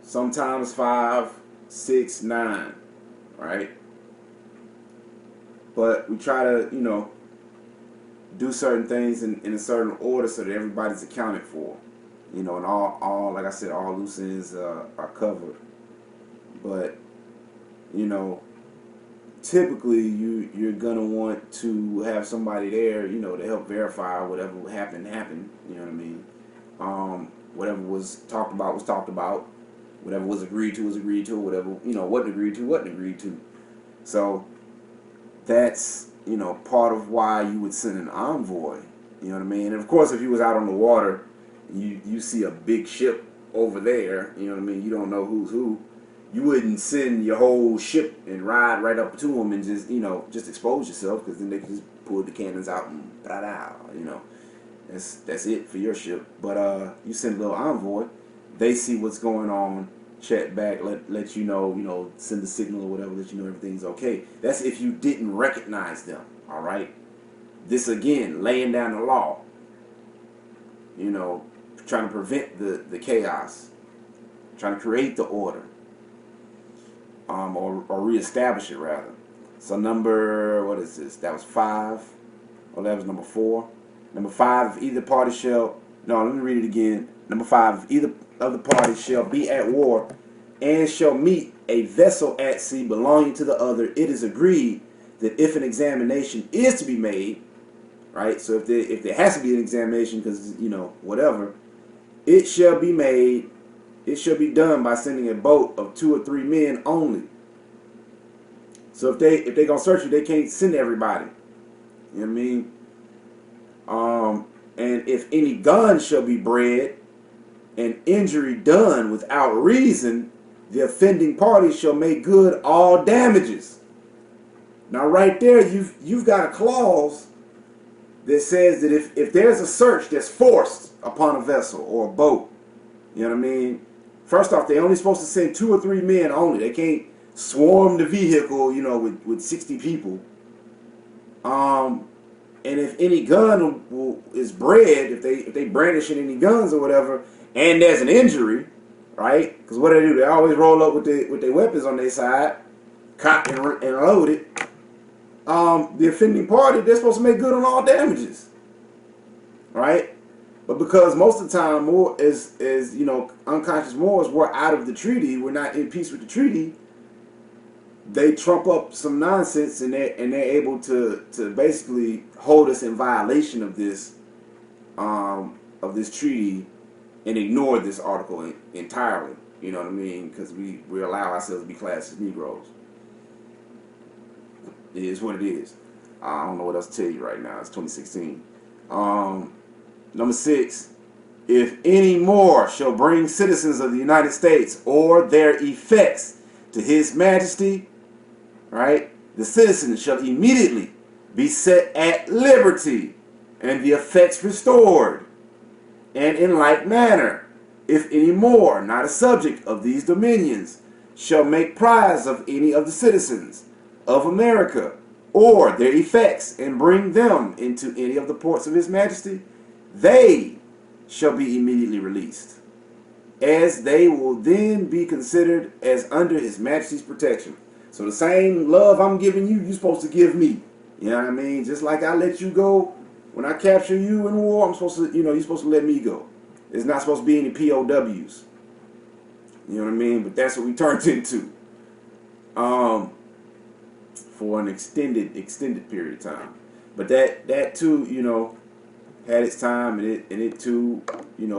sometimes 5, 6, 9, right? But we try to, do certain things in a certain order so that everybody's accounted for. And all like I said, all loose ends are covered. But, you know, typically you're gonna want to have somebody there, to help verify whatever happened. You know what I mean? Whatever was talked about was talked about. Whatever was agreed to was agreed to. Whatever wasn't agreed to wasn't agreed to. So that's part of why you would send an envoy. You know what I mean? And of course, if you was out on the water, you see a big ship over there. You know what I mean? You don't know who's who. You wouldn't send your whole ship and ride right up to them and just expose yourself, because then they can just pull the cannons out and that's it for your ship. But you send a little envoy, they see what's going on, check back, let you know, send a signal or whatever, let you know everything's okay. That's if you didn't recognize them. All right. This again, laying down the law. Trying to prevent the chaos, trying to create the order. Or reestablish it rather. So what is this? That was 5. Or that was number 4. Number 5, if either party shall, no, let me read it again. Number 5, if either of the parties shall be at war and shall meet a vessel at sea belonging to the other, it is agreed that if an examination is to be made, right? So if there has to be an examination, because whatever, it shall be made. It shall be done by sending a boat of 2 or 3 men only. So if they gonna search you, they can't send everybody. You know what I mean? And if any gun shall be bred and injury done without reason, the offending party shall make good all damages. Now, right there, you've got a clause that says that if there's a search that's forced upon a vessel or a boat, you know what I mean? First off, they're only supposed to send 2 or 3 men only. They can't swarm the vehicle, with 60 people. And if any gun is bred, if they brandishing any guns or whatever, and there's an injury, right? Because what do? They always roll up with their weapons on their side, cocked and loaded. The offending party, they're supposed to make good on all damages, right? But because most of the time, more is unconscious Moors were out of the treaty, we're not in peace with the treaty, they trump up some nonsense, and they're able to basically hold us in violation of this treaty and ignore this article entirely. You know what I mean? Because we allow ourselves to be classed as Negroes. It is what it is. I don't know what else to tell you right now. It's 2016. Number 6, if any more shall bring citizens of the United States or their effects to His Majesty, right, the citizens shall immediately be set at liberty and the effects restored. And in like manner, if any more, not a subject of these dominions, shall make prize of any of the citizens of America or their effects and bring them into any of the ports of His Majesty, they shall be immediately released, as they will then be considered as under His Majesty's protection. So the same love I'm giving you, you're supposed to give me. You know what I mean? Just like I let you go when I capture you in war, I'm supposed to, you're supposed to let me go. There's not supposed to be any POWs. You know what I mean? But that's what we turned into. For an extended period of time. But that too, had its time, and it too,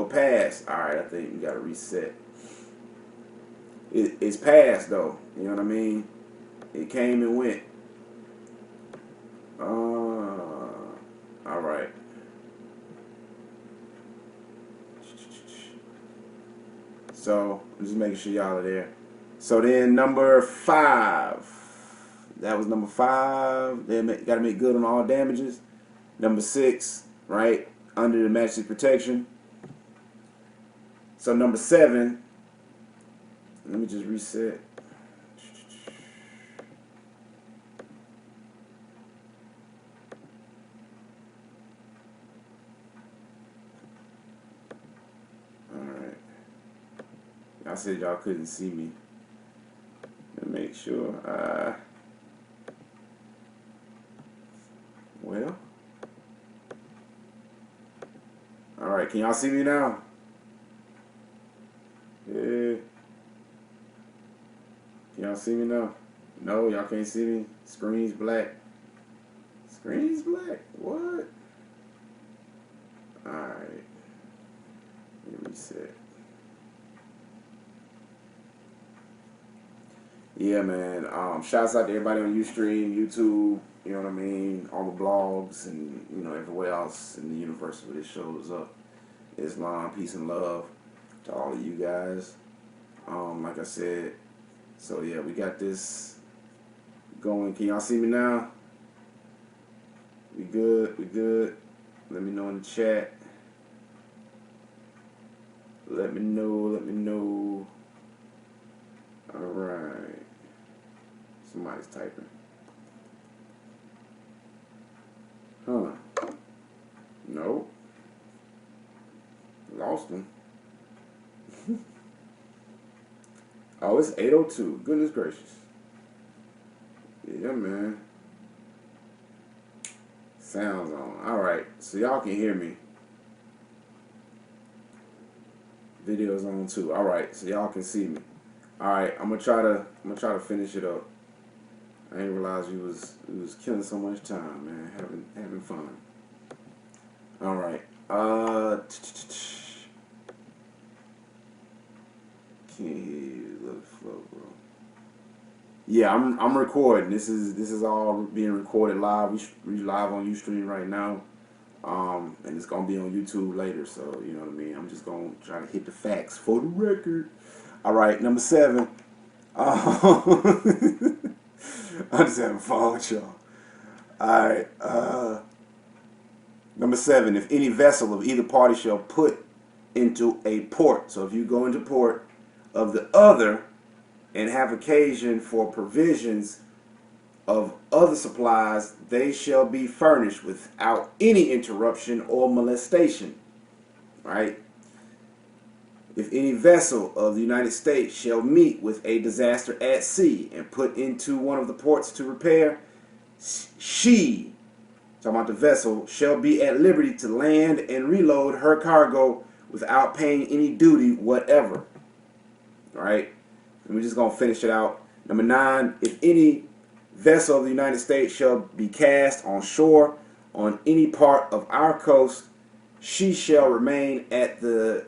passed. All right, I think we got to reset. It's passed though. You know what I mean? It came and went. All right. So I'm just making sure y'all are there. So then number 5. That was number 5. They got to make good on all damages. Number 6, right, under the Majesty's protection. So number 7. Let me just reset. Y'all said y'all couldn't see me. Let me make sure. Well. Alright, can y'all see me now? Yeah. Can y'all see me now? No, y'all can't see me. Screen's black. Screen's black? What? Alright. Let me reset. Yeah, man. Shouts out to everybody on Ustream, YouTube, you know what I mean, all the blogs, and you know everywhere else in the universe where this shows up. Islam, peace and love to all of you guys. Like I said, so yeah, we got this going. Can y'all see me now? We good? We good? Let me know in the chat. Let me know. Let me know. All right. Somebody's typing. Huh. Nope. Lost him. Oh, it's 8:02. Goodness gracious. Yeah, man. Sounds on. Alright. So y'all can hear me. Video's on too. Alright, so y'all can see me. Alright, I'm gonna try to finish it up. I didn't realize we was killing so much time, man. Having fun. Alright. Can't hear you. Let it flow, bro. Yeah, I'm recording. This is all being recorded live. We live on Ustream right now. And it's gonna be on YouTube later, so you know what I mean. I'm just gonna try to hit the facts for the record. All right, number 7. I'm just having fun with y'all. All right, number 7. If any vessel of either party shall put into a port, so if you go into port of the other and have occasion for provisions of other supplies, they shall be furnished without any interruption or molestation. Right? If any vessel of the United States shall meet with a disaster at sea and put into one of the ports to repair, she, talking about the vessel, shall be at liberty to land and reload her cargo without paying any duty whatever. Right? And we're just going to finish it out. Number 9, if any vessel of the United States shall be cast on shore on any part of our coast, she shall remain at the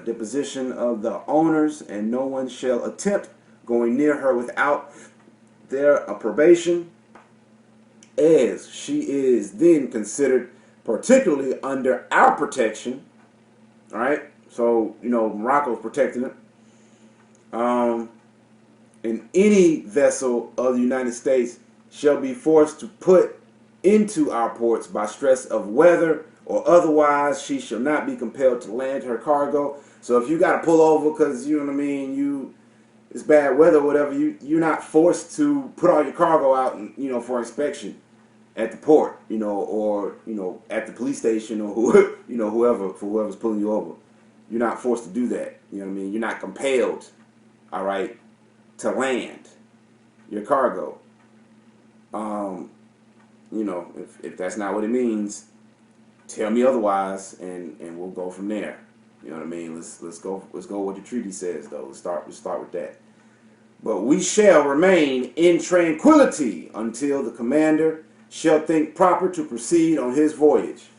deposition of the owners, and no one shall attempt going near her without their approbation, as she is then considered particularly under our protection. All right, so you know Morocco's protecting it. And any vessel of the United States shall be forced to put into our ports by stress of weather or otherwise, she shall not be compelled to land her cargo. So if you got to pull over because, you know what I mean, it's bad weather or whatever, you're not forced to put all your cargo out, and, you know, for inspection at the port, you know, or, you know, at the police station or you know, whoever's pulling you over. You're not forced to do that. You know what I mean? You're not compelled, all right, to land your cargo. You know, if that's not what it means, tell me otherwise, and we'll go from there. You know what I mean? Let's go what the treaty says though. Let's start with that. But we shall remain in tranquility until the commander shall think proper to proceed on his voyage.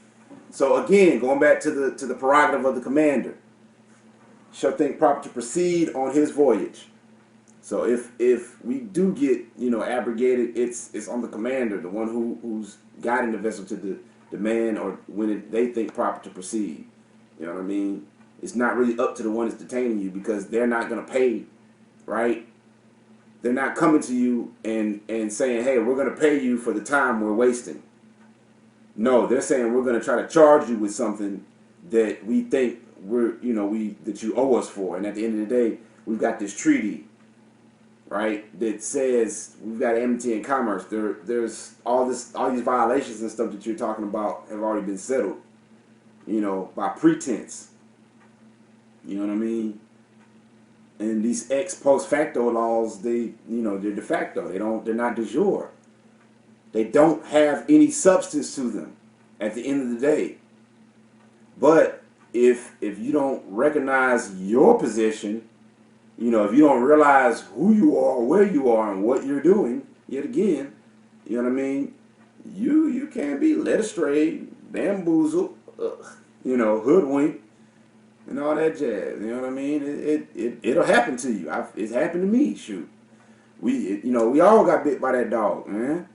So again, going back to the prerogative of the commander, shall think proper to proceed on his voyage. So if we do get, you know, abrogated, it's on the commander, the one who's guiding the vessel to the demand or when they think proper to proceed. You know what I mean? It's not really up to the one that's detaining you because they're not going to pay, right? They're not coming to you and saying, hey, we're going to pay you for the time we're wasting. No, they're saying we're going to try to charge you with something that we think that you owe us for. And at the end of the day, we've got this treaty, right, that says we've got amity in commerce. There's all these violations and stuff that you're talking about have already been settled, you know, by pretense. You know what I mean? And these ex post facto laws, they're de facto. They're not de jure. They don't have any substance to them at the end of the day. But if you don't recognize your position, if you don't realize who you are, where you are, and what you're doing, yet again, you know what I mean, you can be led astray, bamboozled, hoodwinked, and all that jazz. You know what I mean? It'll happen to you. It's happened to me. Shoot, we all got bit by that dog, man.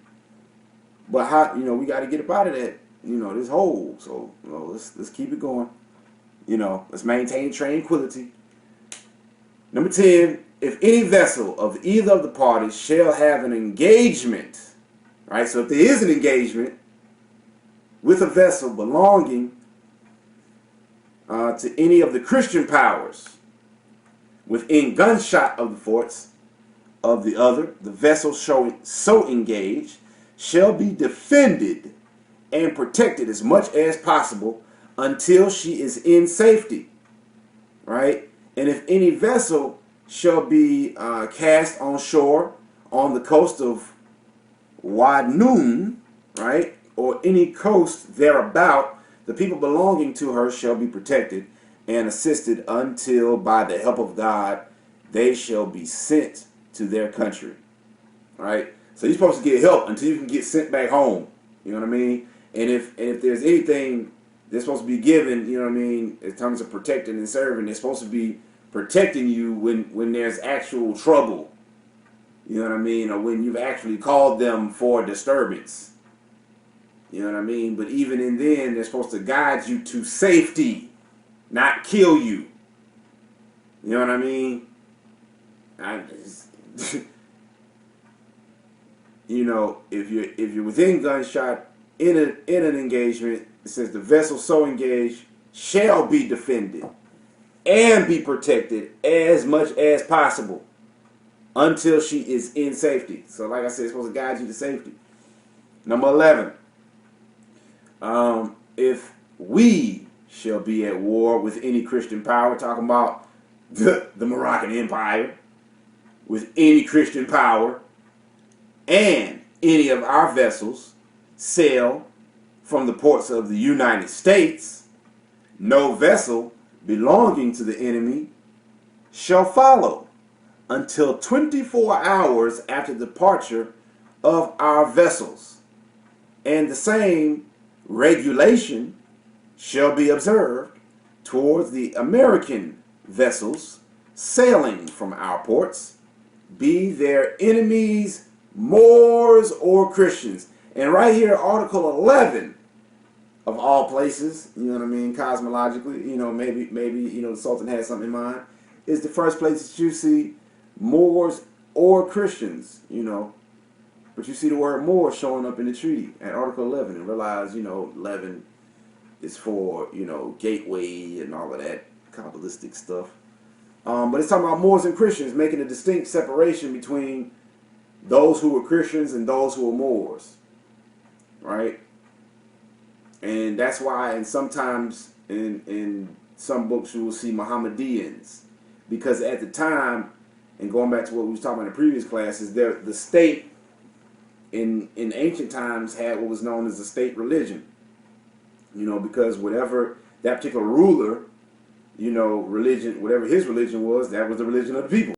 But how, we got to get up out of that, this hole. So let's keep it going. Let's maintain tranquility. Number 10, if any vessel of either of the parties shall have an engagement, right? So if there is an engagement with a vessel belonging to any of the Christian powers within gunshot of the forts of the other, the vessel so engaged shall be defended and protected as much as possible until she is in safety, right? And if any vessel shall be cast on shore on the coast of Wadnoon, right, or any coast thereabout, the people belonging to her shall be protected and assisted until, by the help of God, they shall be sent to their country, right? So you're supposed to get help until you can get sent back home. You know what I mean? And if there's anything they're supposed to be given, you know what I mean, in terms of protecting and serving, they're supposed to be protecting you when there's actual trouble. You know what I mean? Or when you've actually called them for disturbance. You know what I mean? But even in then, they're supposed to guide you to safety, not kill you. You know what I mean? If you're within gunshot in an engagement, it says the vessel so engaged shall be defended and be protected as much as possible until she is in safety. So like I said, it's supposed to guide you to safety. Number 11. If we shall be at war with any Christian power, talking about the Moroccan Empire, with any Christian power, and any of our vessels sail from the ports of the United States, no vessel belonging to the enemy shall follow until 24 hours after departure of our vessels. And the same regulation shall be observed towards the American vessels sailing from our ports, be their enemies Moors or Christians. And right here, Article 11, of all places, you know what I mean, cosmologically, maybe the Sultan has something in mind, is the first place that you see Moors or Christians, But you see the word Moor showing up in the treaty at Article 11 and realize, 11 is for, gateway and all of that Kabbalistic stuff. But it's talking about Moors and Christians, making a distinct separation between those who were Christians and those who were Moors, right? And that's why, and sometimes in some books you will see Mohammedans, because at the time, and going back to what we was talking about in the previous classes, the state in ancient times had what was known as the state religion, because whatever that particular ruler, religion, whatever his religion was, that was the religion of the people.